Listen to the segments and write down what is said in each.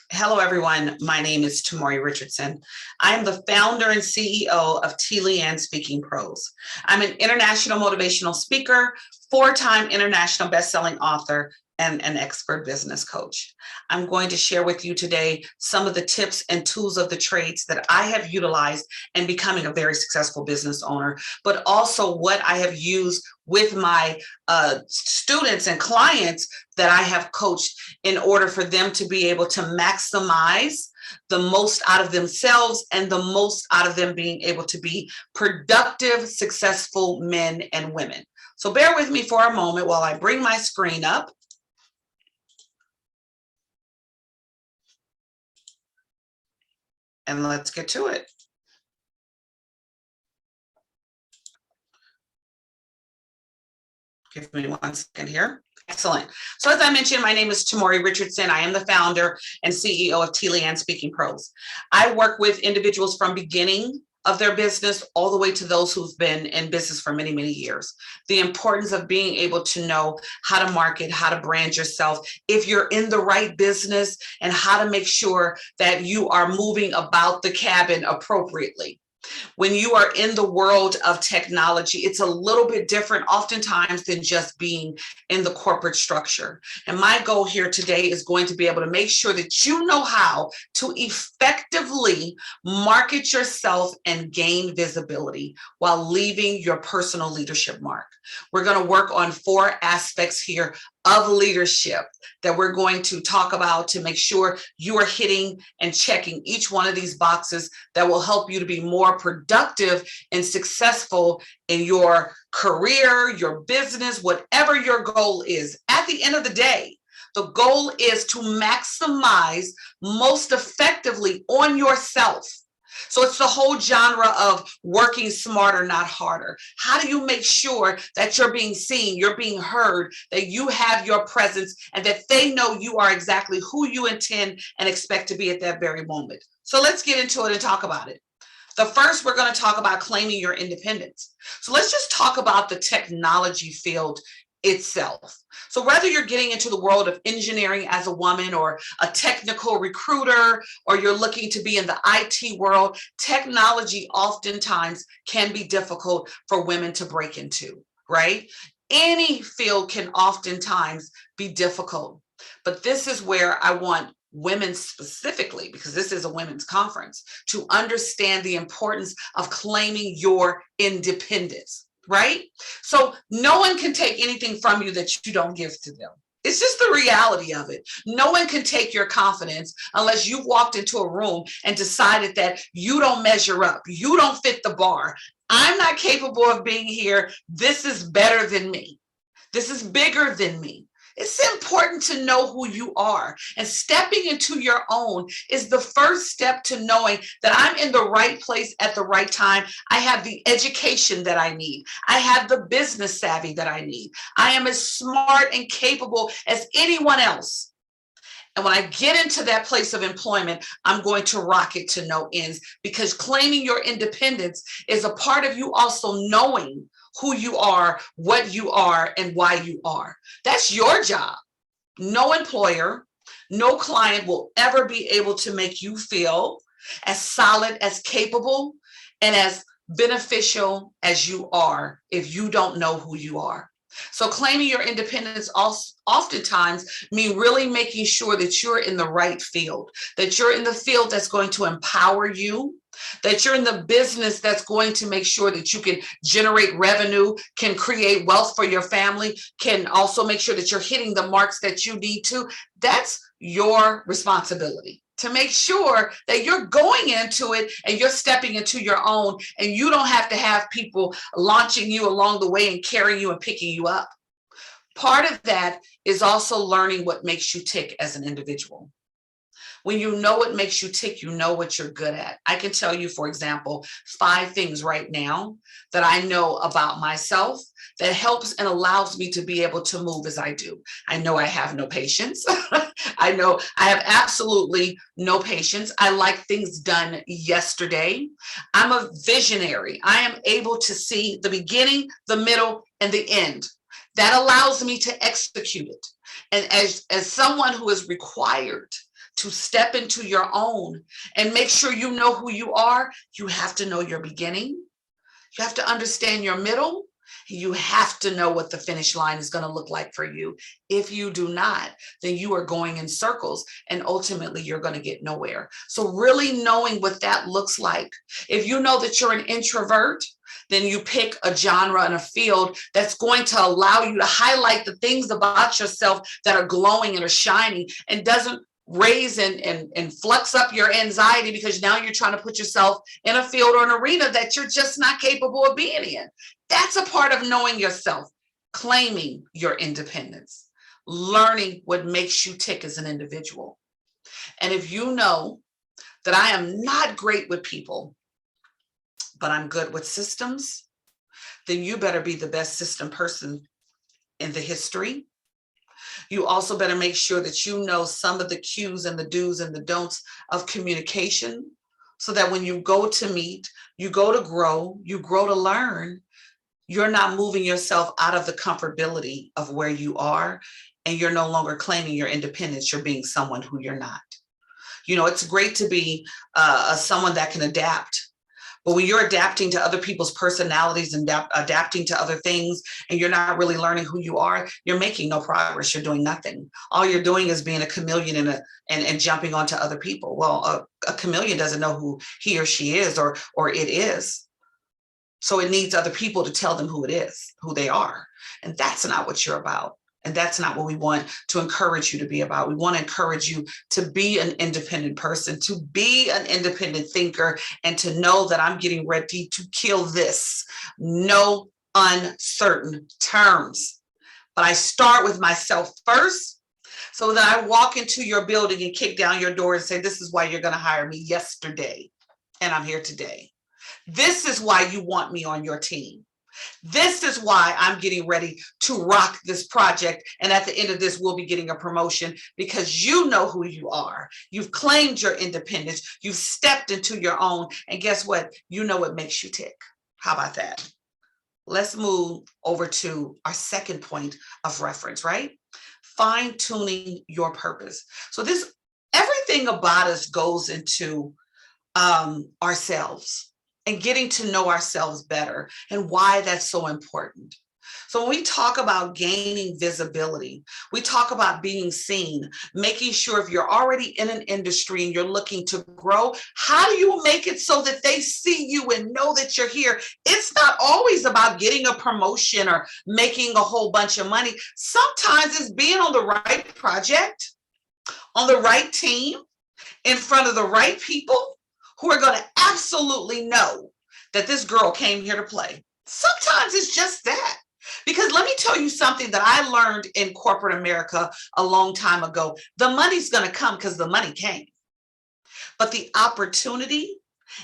Hello, everyone. My name is Tamuri Richardson. I am the founder and CEO of Leanne Speaking Pros. I'm an international motivational speaker, four-time international best-selling author, and an expert business coach. I'm going to share with you today some of the tips and tools of the trades that I have utilized in becoming a very successful business owner, but also what I have used with my students and clients that I have coached in order for them to be able to maximize the most out of themselves and the most out of them being able to be productive, successful men and women. So bear with me for a moment while I bring my screen up. And let's get to it. Give me 1 second here. Excellent. So as I mentioned, my name is Tamuri Richardson. I am the founder and CEO of Leanne Speaking Pros. I work with individuals from beginning of their business all the way to those who've been in business for many, many years. The importance of being able to know how to market, how to brand yourself, if you're in the right business, and how to make sure that you are moving about the cabin appropriately. When you are in the world of technology, it's a little bit different oftentimes than just being in the corporate structure. And my goal here today is going to be able to make sure that you know how to effectively market yourself and gain visibility while leaving your personal leadership mark. We're going to work on 4 aspects here of leadership that we're going to talk about to make sure you are hitting and checking each one of these boxes that will help you to be more productive and successful in your career, your business, whatever your goal is. At the end of the day, the goal is to maximize most effectively on yourself. So it's the whole genre of working smarter, not harder. How do you make sure that you're being seen, you're being heard, that you have your presence, and that they know you are exactly who you intend and expect to be at that very moment? So let's get into it and talk about it. The first, we're going to talk about claiming your independence. So let's just talk about the technology field itself. So whether you're getting into the world of engineering as a woman or a technical recruiter, or you're looking to be in the IT world, technology oftentimes can be difficult for women to break into, right? Any field can oftentimes be difficult, but this is where I want women specifically, because this is a women's conference, to understand the importance of claiming your independence. Right? So no one can take anything from you that you don't give to them. It's just the reality of it. No one can take your confidence unless you've walked into a room and decided that you don't measure up. You don't fit the bar. I'm not capable of being here. This is better than me. This is bigger than me. It's important to know who you are, and stepping into your own is the first step to knowing that I'm in the right place at the right time. I have the education that I need. I have the business savvy that I need. I am as smart and capable as anyone else. And when I get into that place of employment, I'm going to rock it to no ends, because claiming your independence is a part of you also knowing who you are, what you are, and why you are. That's your job. No employer, no client will ever be able to make you feel as solid, as capable, and as beneficial as you are if you don't know who you are. So claiming your independence oftentimes mean really making sure that you're in the right field, that you're in the field that's going to empower you, that you're in the business that's going to make sure that you can generate revenue, can create wealth for your family, can also make sure that you're hitting the marks that you need to. That's your responsibility, to make sure that you're going into it and you're stepping into your own, and you don't have to have people launching you along the way and carrying you and picking you up. Part of that is also learning what makes you tick as an individual. When you know what makes you tick, you know what you're good at. I can tell you, for example, 5 things right now that I know about myself that helps and allows me to be able to move as I do. I know I have no patience. I know I have absolutely no patience. I like things done yesterday. I'm a visionary. I am able to see the beginning, the middle, and the end. That allows me to execute it. And as someone who is required to step into your own and make sure you know who you are, you have to know your beginning. You have to understand your middle. You have to know what the finish line is going to look like for you. If you do not, then you are going in circles and ultimately you're going to get nowhere. So really knowing what that looks like. If you know that you're an introvert, then you pick a genre and a field that's going to allow you to highlight the things about yourself that are glowing and are shining and doesn't raise and flux up your anxiety because now you're trying to put yourself in a field or an arena that you're just not capable of being in. That's a part of knowing yourself, claiming your independence, learning what makes you tick as an individual. And if you know that I am not great with people, but I'm good with systems, then you better be the best system person in the history. You also better make sure that you know some of the cues and the do's and the don'ts of communication so that when you go to meet, you go to grow, you grow to learn, you're not moving yourself out of the comfortability of where you are, and you're no longer claiming your independence. You're being someone who you're not. You know, it's great to be someone that can adapt. But when you're adapting to other people's personalities and adapting to other things, and you're not really learning who you are, you're making no progress. You're doing nothing. All you're doing is being a chameleon and jumping onto other people. Well, a chameleon doesn't know who he or she is or it is. So it needs other people to tell them who it is, who they are. And that's not what you're about. And that's not what we want to encourage you to be about. We want to encourage you to be an independent person, to be an independent thinker, and to know that I'm getting ready to kill this. No uncertain terms. But I start with myself first so that I walk into your building and kick down your door and say, this is why you're going to hire me yesterday. And I'm here today. This is why you want me on your team. This is why I'm getting ready to rock this project. And at the end of this, we'll be getting a promotion because you know who you are. You've claimed your independence. You've stepped into your own. And guess what? You know what makes you tick. How about that? Let's move over to our second point of reference, right? Fine-tuning your purpose. So everything about us goes into ourselves. And getting to know ourselves better and why that's so important. So when we talk about gaining visibility, we talk about being seen, making sure if you're already in an industry and you're looking to grow, how do you make it so that they see you and know that you're here? It's not always about getting a promotion or making a whole bunch of money. Sometimes it's being on the right project, on the right team, in front of the right people who are going to absolutely know that this girl came here to play. Sometimes it's just that. Because let me tell you something that I learned in corporate America a long time ago. The money's going to come because the money came. But the opportunity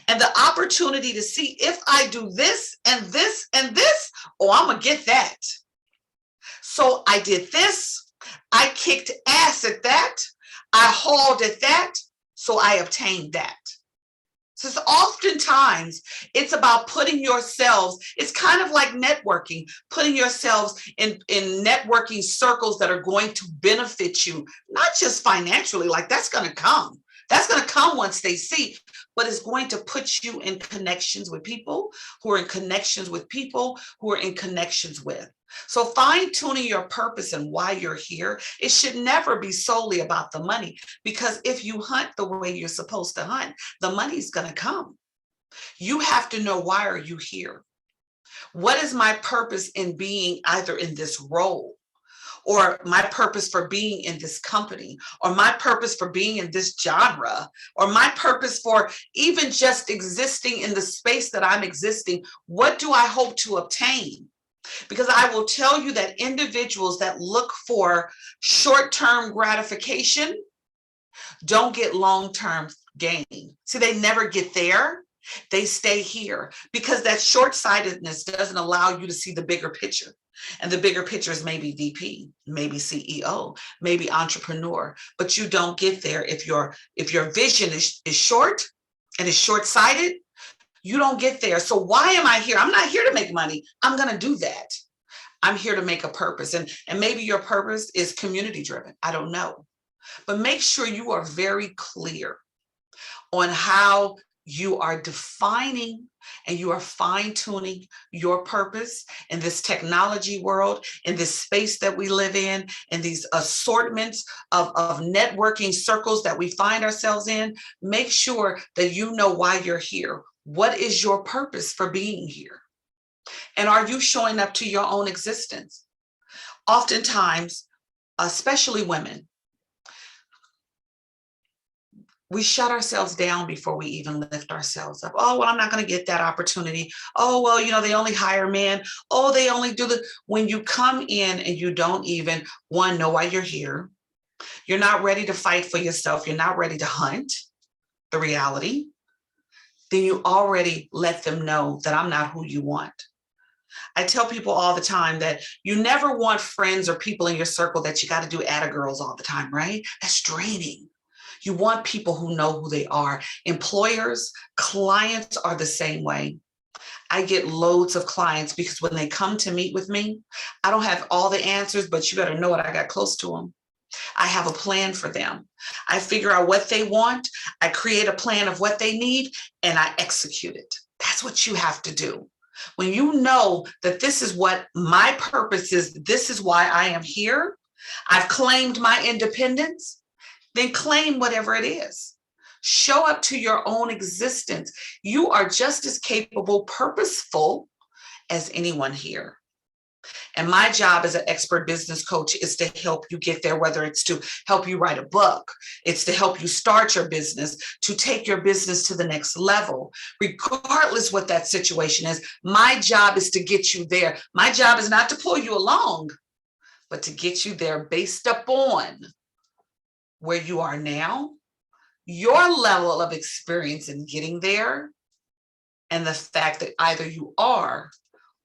to see if I do this and this and this, oh, I'm going to get that. So I did this. I kicked ass at that. I hauled at that. So I obtained that. So oftentimes it's about putting yourselves, it's kind of like networking, putting yourselves in networking circles that are going to benefit you, not just financially, like that's going to come. That's going to come once they see, but it's going to put you in connections with people who are in connections with people who are in connections with. So fine-tuning your purpose and why you're here, it should never be solely about the money, because if you hunt the way you're supposed to hunt, the money's going to come. You have to know, why are you here? What is my purpose in being either in this role, or my purpose for being in this company, or my purpose for being in this genre, or my purpose for even just existing in the space that I'm existing? What do I hope to obtain? Because I will tell you that individuals that look for short-term gratification don't get long-term gain. See, they never get there. They stay here because that short-sightedness doesn't allow you to see the bigger picture. And the bigger picture is maybe VP, maybe CEO, maybe entrepreneur, but you don't get there if your vision is short and is short-sighted. You don't get there. So why am I here? I'm not here to make money. I'm going to do that. I'm here to make a purpose. And maybe your purpose is community driven. I don't know. But make sure you are very clear on how you are defining and you are fine-tuning your purpose in this technology world, in this space that we live in these assortments of networking circles that we find ourselves in. Make sure that you know why you're here. What is your purpose for being here? And are you showing up to your own existence? Oftentimes, especially women, we shut ourselves down before we even lift ourselves up. Oh, well, I'm not going to get that opportunity. Oh, well, they only hire men. Oh, they only do the, when you come in and you don't even, one, know why you're here. You're not ready to fight for yourself. You're not ready to hunt the reality. Then you already let them know that I'm not who you want. I tell people all the time that you never want friends or people in your circle that you got to do atta-girls all the time, right? That's draining. You want people who know who they are. Employers, clients are the same way. I get loads of clients because when they come to meet with me, I don't have all the answers, but you better know what I got close to them. I have a plan for them. I figure out what they want. I create a plan of what they need and I execute it. That's what you have to do. When you know that this is what my purpose is, this is why I am here, I've claimed my independence, then claim whatever it is. Show up to your own existence. You are just as capable, purposeful as anyone here. And my job as an expert business coach is to help you get there, whether it's to help you write a book, it's to help you start your business, to take your business to the next level. Regardless what that situation is, my job is to get you there. My job is not to pull you along, but to get you there based upon where you are now, your level of experience in getting there, and the fact that either you are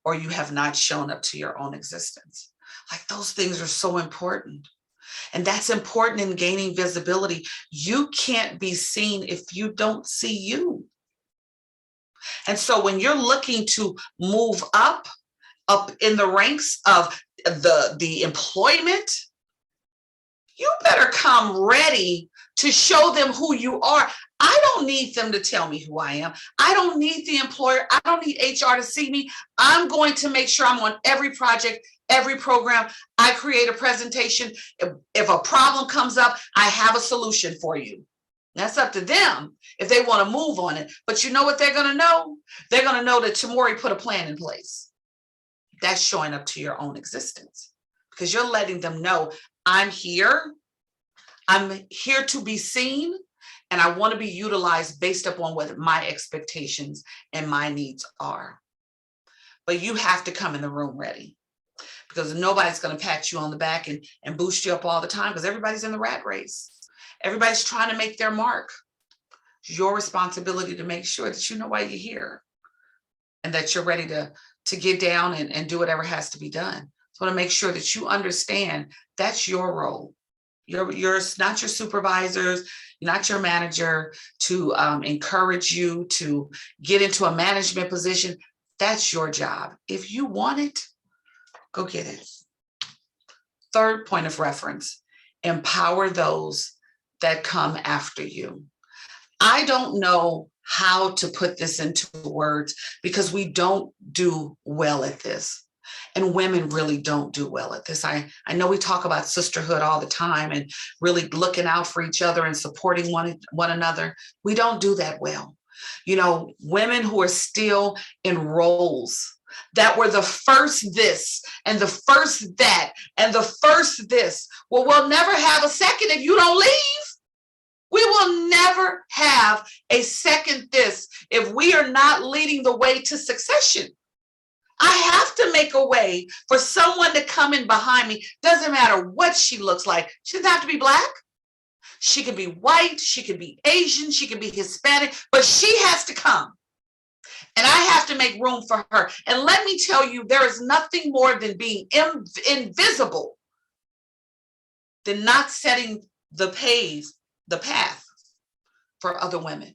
or you have not shown up to your own existence. Like those things are so important. And that's important in gaining visibility. You can't be seen if you don't see you. And so when you're looking to move up in the ranks of the employment, you better come ready to show them who you are. I don't need them to tell me who I am. I don't need the employer. I don't need HR to see me. I'm going to make sure I'm on every project, every program. I create a presentation. If a problem comes up, I have a solution for you. That's up to them if they want to move on it. But you know what they're going to know? They're going to know that Tamuri put a plan in place. That's showing up to your own existence because you're letting them know I'm here. I'm here to be seen, and I want to be utilized based upon what my expectations and my needs are. But you have to come in the room ready because nobody's going to pat you on the back and boost you up all the time because everybody's in the rat race. Everybody's trying to make their mark. It's your responsibility to make sure that you know why you're here and that you're ready to get down and do whatever has to be done. So I want to make sure that you understand that's your role. You're not your supervisors, you're not your manager to encourage you to get into a management position. That's your job. If you want it, go get it. Third point of reference, empower those that come after you. I don't know how to put this into words because we don't do well at this. And women really don't do well at this. I know we talk about sisterhood all the time and really looking out for each other and supporting one another. We don't do that well. Women who are still in roles that were the first this and the first that and the first this. Well, we'll never have a second if you don't leave. We will never have a second this if we are not leading the way to succession. I have to make a way for someone to come in behind me. Doesn't matter what she looks like. She doesn't have to be black. She can be white. She can be Asian. She can be Hispanic, but she has to come. And I have to make room for her. And let me tell you, there is nothing more than being invisible than not setting the path for other women.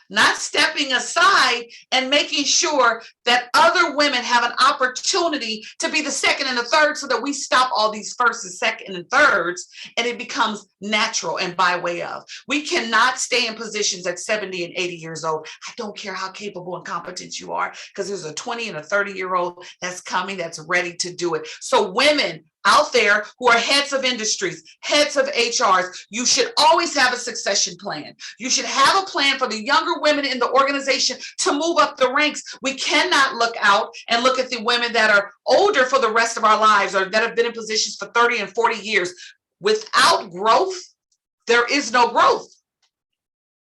not stepping aside and making sure that other women have an opportunity to be the second and the third, so that we stop all these first and second and thirds, and it becomes natural and by way of. We cannot stay in positions at 70 and 80 years old. I don't care how capable and competent you are, because there's a 20 and a 30-year-old that's coming that's ready to do it. So women out there who are heads of industries, heads of HRs, you should always have a succession plan. You should have a plan for the younger women in the organization to move up the ranks. We cannot look out and look at the women that are older for the rest of our lives, or that have been in positions for 30 and 40 years. Without growth, there is no growth.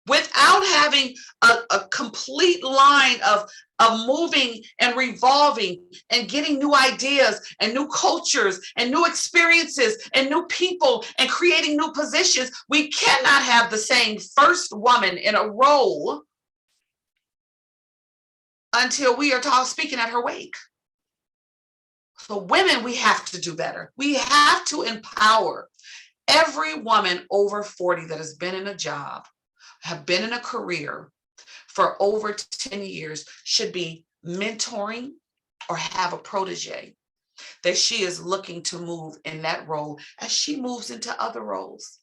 Without having a complete line of moving and revolving and getting new ideas and new cultures and new experiences and new people and creating new positions, we cannot have the same first woman in a role until we are speaking at her wake. So women, we have to do better. We have to empower every woman over 40 that has been in a job, have been in a career for over 10 years, should be mentoring or have a protege that she is looking to move in that role as she moves into other roles.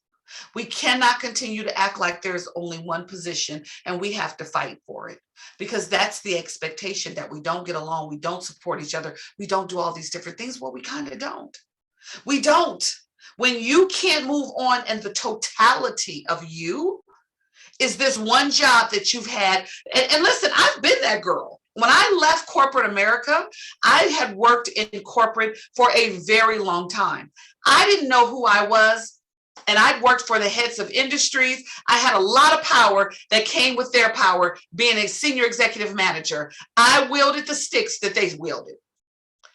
We cannot continue to act like there's only one position and we have to fight for it, because that's the expectation, that we don't get along, we don't support each other, we don't do all these different things. Well, we kind of don't. We don't. When you can't move on and the totality of you is this one job that you've had. And listen, I've been that girl. When I left corporate America, I had worked in corporate for a very long time. I didn't know who I was, and I'd worked for the heads of industries. I had a lot of power that came with their power, being a senior executive manager. I wielded the sticks that they wielded.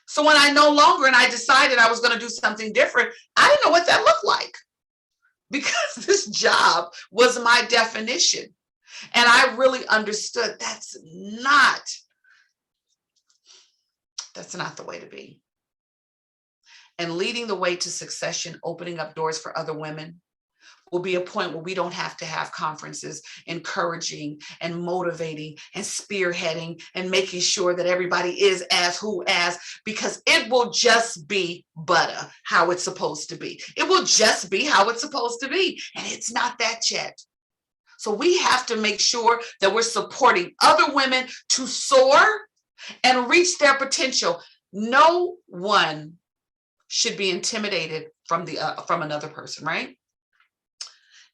So when I no longer, and I decided I was going to do something different, I didn't know what that looked like, because this job was my definition. And I really understood that's not the way to be. And leading the way to succession, opening up doors for other women, will be a point where we don't have to have conferences encouraging and motivating and spearheading and making sure that everybody is as, because it will just be butter, how it's supposed to be. It will just be how it's supposed to be. And it's not that yet. So we have to make sure that we're supporting other women to soar and reach their potential. No one should be intimidated from another person, right?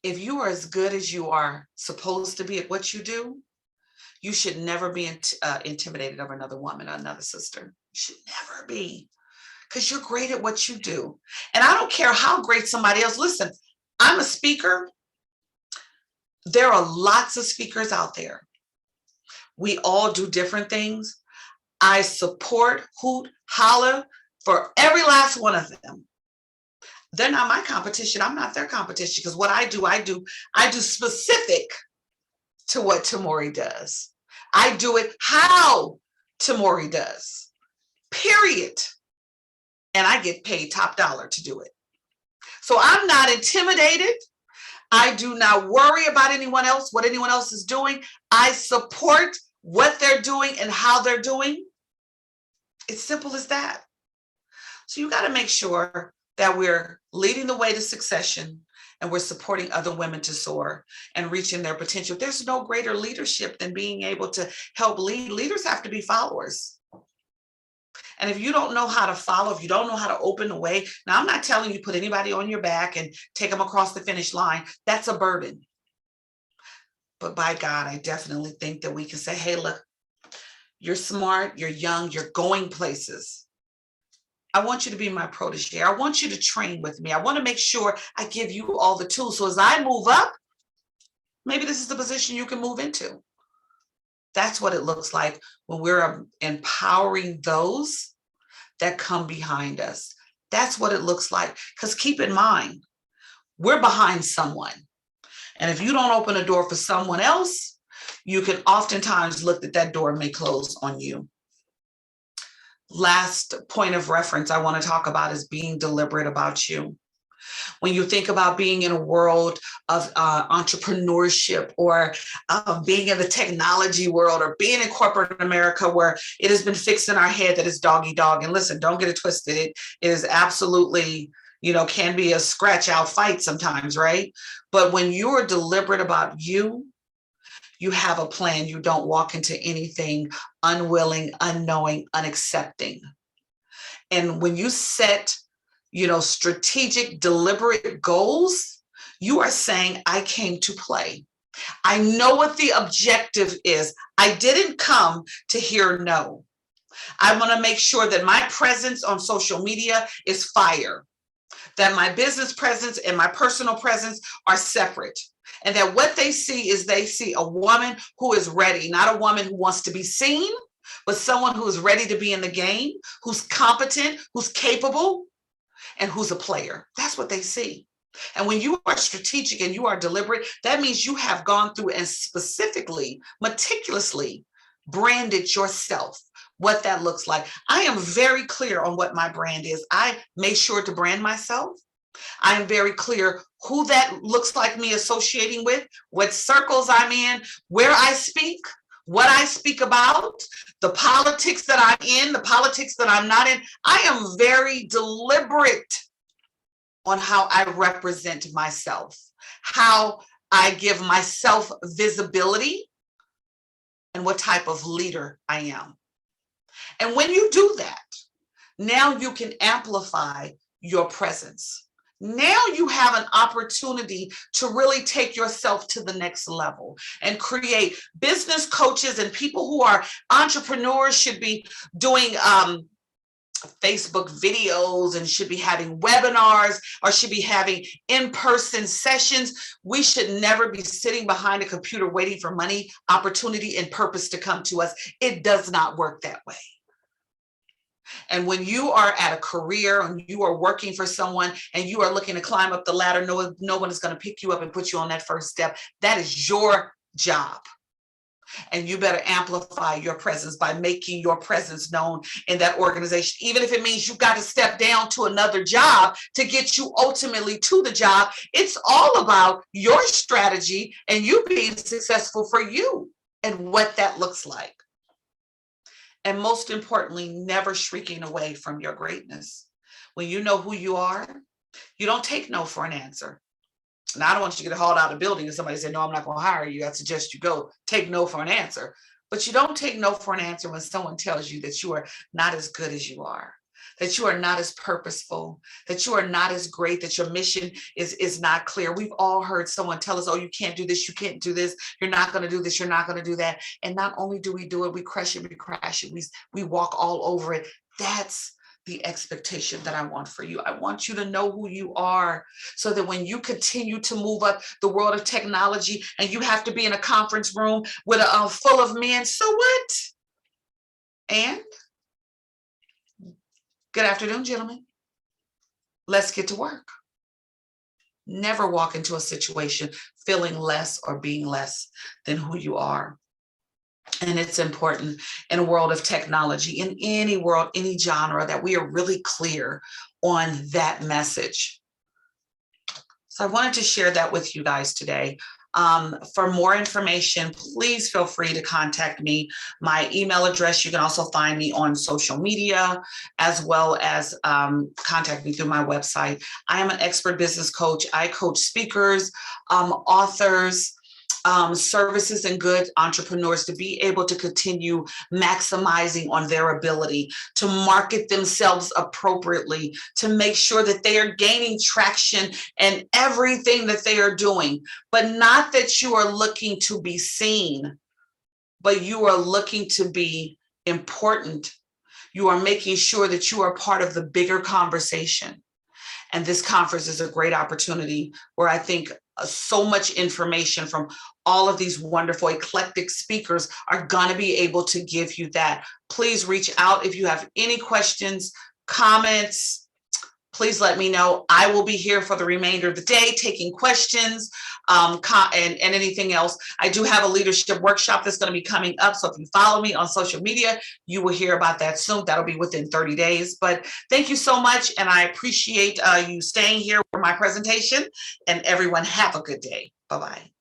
If you are as good as you are supposed to be at what you do, you should never be intimidated of another woman, another sister. You should never be, because you're great at what you do. And I don't care how great somebody else. Listen, I'm a speaker. There are lots of speakers out there. We all do different things. I support, hoot, holler for every last one of them. They're not my competition. I'm not their competition, because what I do specific to what Tamuri does. I do it how Tamuri does, period. And I get paid top dollar to do it. So I'm not intimidated. I do not worry about what anyone else is doing. I support what they're doing and how they're doing. It's simple as that. So you got to make sure that we're leading the way to succession and we're supporting other women to soar and reaching their potential. There's no greater leadership than being able to help lead. Leaders have to be followers. And if you don't know how to follow, if you don't know how to open the way, now I'm not telling you put anybody on your back and take them across the finish line. That's a burden. But by God, I definitely think that we can say, hey, look, you're smart, you're young, you're going places. I want you to be my protege. I want you to train with me. I want to make sure I give you all the tools. So as I move up, maybe this is the position you can move into. That's what it looks like when we're empowering those that come behind us. That's what it looks like. Because keep in mind, we're behind someone. And if you don't open a door for someone else, you can oftentimes look that door may close on you. Last point of reference I want to talk about is being deliberate about you. When you think about being in a world of entrepreneurship, or being in the technology world, or being in corporate America, where it has been fixed in our head that it's doggy dog. And listen, don't get it twisted. It is absolutely, can be a scratch out fight sometimes, right? But when you're deliberate about you have a plan. You don't walk into anything unwilling, unknowing, unaccepting. And when you set strategic, deliberate goals, you are saying, I came to play. I know what the objective is. I didn't come to hear no. I want to make sure that my presence on social media is fire, that my business presence and my personal presence are separate. And that what they see a woman who is ready, not a woman who wants to be seen, but someone who is ready to be in the game, who's competent, who's capable, and who's a player. That's what they see. And when you are strategic and you are deliberate, that means you have gone through and specifically, meticulously branded yourself, what that looks like. I am very clear on what my brand is. I made sure to brand myself. I am very clear who that looks like me associating with, what circles I'm in, where I speak, what I speak about, the politics that I'm in, the politics that I'm not in. I am very deliberate on how I represent myself, how I give myself visibility, and what type of leader I am. And when you do that, now you can amplify your presence. Now you have an opportunity to really take yourself to the next level and create. Business coaches and people who are entrepreneurs should be doing Facebook videos, and should be having webinars, or should be having in-person sessions. We should never be sitting behind a computer waiting for money, opportunity, and purpose to come to us. It does not work that way. And when you are at a career and you are working for someone and you are looking to climb up the ladder, no one is going to pick you up and put you on that first step. That is your job. And you better amplify your presence by making your presence known in that organization. Even if it means you got to step down to another job to get you ultimately to the job. It's all about your strategy and you being successful for you and what that looks like. And most importantly, never shrinking away from your greatness. When you know who you are, you don't take no for an answer. Now, I don't want you to get hauled out of the building and somebody say, no, I'm not going to hire you. I suggest you go take no for an answer. But you don't take no for an answer when someone tells you that you are not as good as you are, that you are not as purposeful, that you are not as great, that your mission is not clear. We've all heard someone tell us, oh, you can't do this, you can't do this, you're not going to do this, you're not going to do that. And not only do we do it, we crush it, we crash it, we walk all over it. That's the expectation that I want for you. I want you to know who you are, so that when you continue to move up the world of technology and you have to be in a conference room with a full of men, so what? And good afternoon, gentlemen. Let's get to work. Never walk into a situation feeling less or being less than who you are. And it's important in a world of technology, in any world, any genre, that we are really clear on that message. So I wanted to share that with you guys today. For more information, please feel free to contact me. My email address, you can also find me on social media, as well as contact me through my website. I am an expert business coach. I coach speakers, authors, services and good entrepreneurs to be able to continue maximizing on their ability to market themselves appropriately, to make sure that they are gaining traction in everything that they are doing. But not that you are looking to be seen, but you are looking to be important. You are making sure that you are part of the bigger conversation. And this conference is a great opportunity where I think so much information from all of these wonderful eclectic speakers are going to be able to give you that. Please reach out if you have any questions, comments, please let me know. I will be here for the remainder of the day taking questions and anything else. I do have a leadership workshop that's going to be coming up. So if you follow me on social media, you will hear about that soon. That'll be within 30 days. But thank you so much. And I appreciate you staying here for my presentation. And everyone have a good day. Bye-bye.